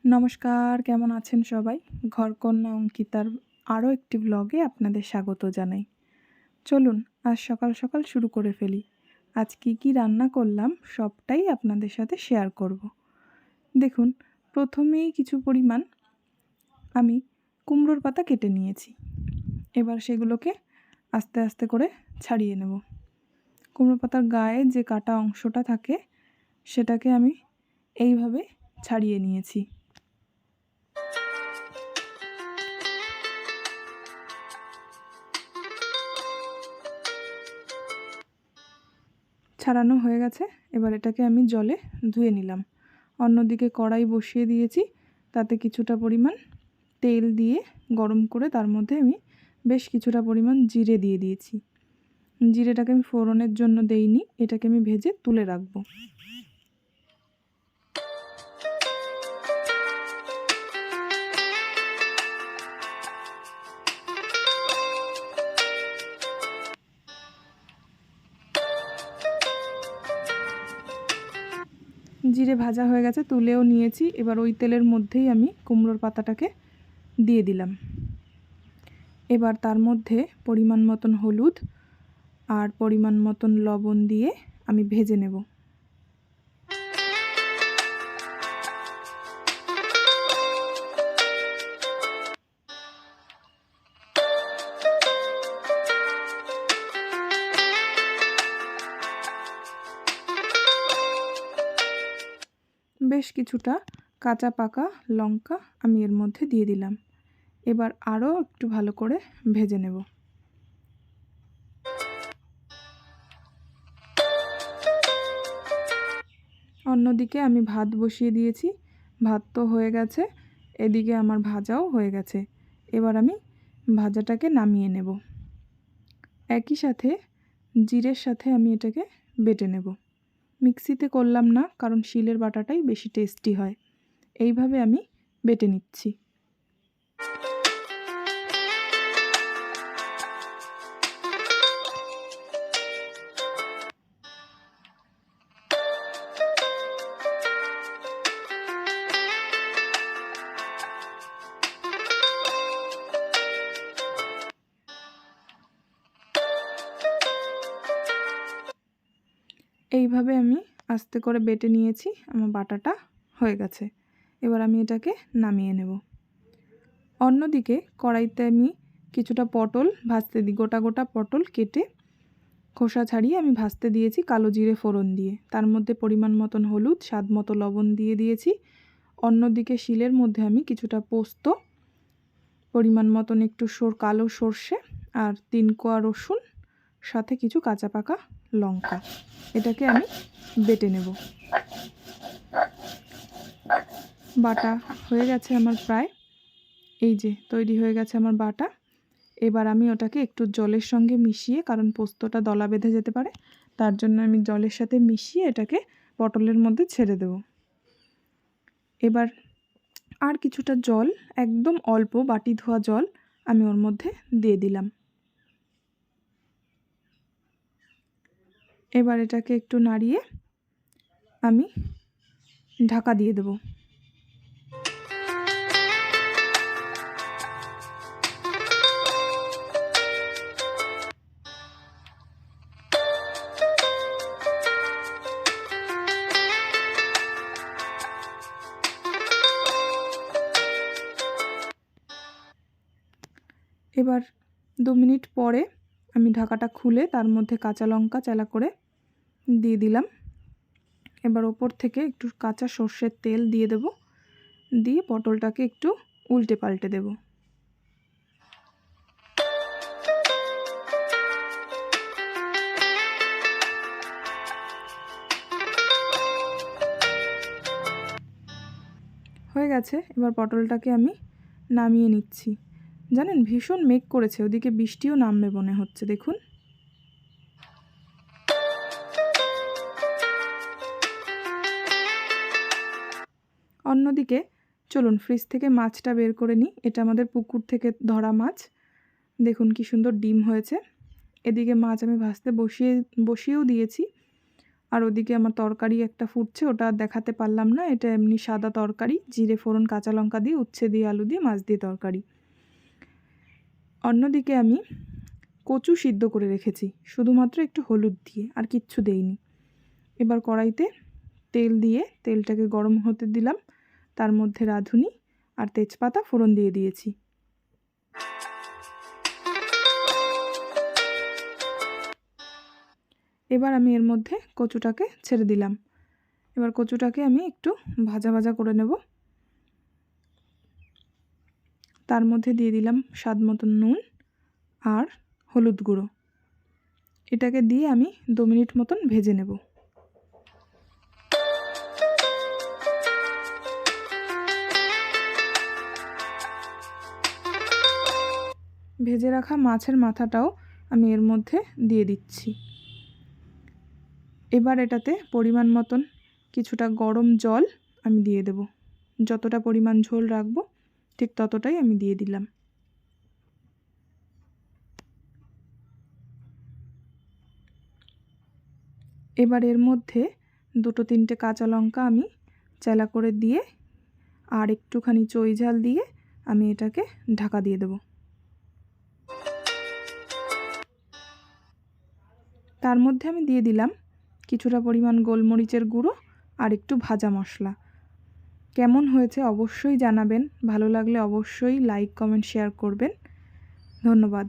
নমস্কার, কেমন আছেন সবাই? ঘরকন্যা অঙ্কিতার আরও একটি ব্লগে আপনাদের স্বাগত জানাই। চলুন আজ সকাল সকাল শুরু করে ফেলি। আজ কি রান্না করলাম সবটাই আপনাদের সাথে শেয়ার করব। দেখুন, প্রথমেই কিছু পরিমাণ আমি কুমড়োর পাতা কেটে নিয়েছি। এবার সেগুলোকে আস্তে আস্তে করে ছাড়িয়ে নেব। কুমড়ো পাতার গায়ে যে কাটা অংশটা থাকে সেটাকে আমি এইভাবে ছাড়িয়ে নিয়েছি। ছাড়ানো হয়ে গেছে। এবার এটাকে আমি জলে ধুয়ে নিলাম। অন্যদিকে কড়াই বসিয়ে দিয়েছি, তাতে কিছুটা পরিমাণ তেল দিয়ে গরম করে তার মধ্যে আমি বেশ কিছুটা পরিমাণ জিরে দিয়ে দিয়েছি। জিরেটাকে আমি ফোড়নের জন্য দেইনি, এটাকে আমি ভেজে তুলে রাখবো। জিরে ভাজা হয়ে গেছে, তুলেও নিয়েছি। এবার ওই তেলের মধ্যেই আমি কুমড়োর পাতাটাকে দিয়ে দিলাম। এবার তার মধ্যে পরিমাণ মতন হলুদ আর পরিমাণ মতন লবণ দিয়ে আমি ভেজে নেব। বেশ কিছুটা কাঁচা পাকা লঙ্কা আমি এর মধ্যে দিয়ে দিলাম। এবার আরও একটু ভালো করে ভেজে নেব। অন্যদিকে আমি ভাত বসিয়ে দিয়েছি। ভাত তো হয়ে গেছে, এদিকে আমার ভাজাও হয়ে গেছে। এবার আমি ভাজাটাকে নামিয়ে নেব। একই সাথে জিরের সাথে আমি এটাকে বেটে নেব। মিক্সিতে করলাম না, কারণ শিলের বাটাটাই বেশি টেস্টি হয়। এইভাবে আমি বেটে নিচ্ছি। এইভাবে আমি আস্তে করে বেটে নিয়েছি। আমার বাটাটা হয়ে গেছে। এবার আমি এটাকে নামিয়ে নেব। অন্যদিকে কড়াইতে আমি কিছুটা পটল ভাজতে দিই। গোটা গোটা পটল কেটে খোসা ছাড়িয়ে আমি ভাজতে দিয়েছি কালো জিরে ফোড়ন দিয়ে। তার মধ্যে পরিমাণ মতন হলুদ, স্বাদ মতো লবণ দিয়ে দিয়েছি। অন্যদিকে শিলের মধ্যে আমি কিছুটা পোস্ত, পরিমাণ মতন একটু কালো সর্ষে আর 3 কোয়া রসুন, সাথে কিছু কাঁচা পাকা লঙ্কা, এটাকে আমি বেটে নেব। বাটা হয়ে গেছে আমার প্রায়। এই যে তৈরি হয়ে গেছে আমার বাটা। এবার আমি ওটাকে একটু জলের সঙ্গে মিশিয়ে, কারণ পোস্তটা দলা বেঁধে যেতে পারে, তার জন্য আমি জলের সাথে মিশিয়ে এটাকে পটলের মধ্যে ছেড়ে দেব। এবার আর কিছুটা জল, একদম অল্প বাটি ধোয়া জল আমি ওর মধ্যে দিয়ে দিলাম। এবার এটাকে একটু নাড়িয়ে আমি ঢাকা দিয়ে দেব। এবার 2 মিনিট পরে আমি ঢাকাটা খুলে তার মধ্যে কাঁচা লঙ্কা চেলা করে দিয়ে দিলাম। এবার ওপর থেকে একটু কাঁচা সর্ষের তেল দিয়ে দেব, দিয়ে পটলটাকে একটু উল্টে পাল্টে দেব। হয়ে গেছে। এবার পটলটাকে আমি নামিয়ে নিচ্ছি। জানেন, ভীষণ মেঘ করেছে, ওদিকে বৃষ্টিও নামবে মনে হচ্ছে। দেখুন, অন্যদিকে চলুন ফ্রিজ থেকে মাছটা বের করে নিই। এটা আমাদের পুকুর থেকে ধরা মাছ। দেখুন কি সুন্দর ডিম হয়েছে। এদিকে মাছ আমি ভাজতে বসিয়েও দিয়েছি। আর ওদিকে আমার তরকারি একটা ফুটছে, ওটা আর দেখাতে পারলাম না। এটা এমনি সাদা তরকারি, জিরে ফোড়ন কাঁচা লঙ্কা দিয়ে উচ্ছে দিয়ে আলু দিয়ে মাছ দিয়ে তরকারি। অন্যদিকে আমি কচু সিদ্ধ করে রেখেছি শুধুমাত্র একটু হলুদ দিয়ে, আর কিচ্ছু দেইনি। এবার কড়াইতে তেল দিয়ে তেলটাকে গরম হতে দিলাম, তার মধ্যে রাঁধুনি আর তেজপাতা ফোড়ন দিয়ে দিয়েছি। এবার আমি এর মধ্যে কচুটাকে ছেড়ে দিলাম। এবার কচুটাকে আমি একটু ভাজা ভাজা করে নেব। তার মধ্যে দিয়ে দিলাম স্বাদ মতন নুন আর হলুদ গুঁড়ো। এটাকে দিয়ে আমি 2 মিনিট মতন ভেজে নেব। ভেজে রাখা মাছের মাথাটাও আমি এর মধ্যে দিয়ে দিচ্ছি। এবার এটাতে পরিমাণ মতন কিছুটা গরম জল আমি দিয়ে দেব। যতটা পরিমাণ ঝোল রাখবো ঠিক ততটাই আমি দিয়ে দিলাম। এবার এর মধ্যে 2-3টে কাঁচা লঙ্কা আমি চেলা করে দিয়ে আর একটুখানি চই ঝাল দিয়ে আমি এটাকে ঢাকা দিয়ে দেব। তার মধ্যে আমি দিয়ে দিলাম কিছুটা পরিমাণ গোলমরিচের গুঁড়ো আর একটু ভাজা মশলা। কেমন হয়েছে অবশ্যই জানাবেন। ভালো লাগলে অবশ্যই লাইক কমেন্ট শেয়ার করবেন। ধন্যবাদ।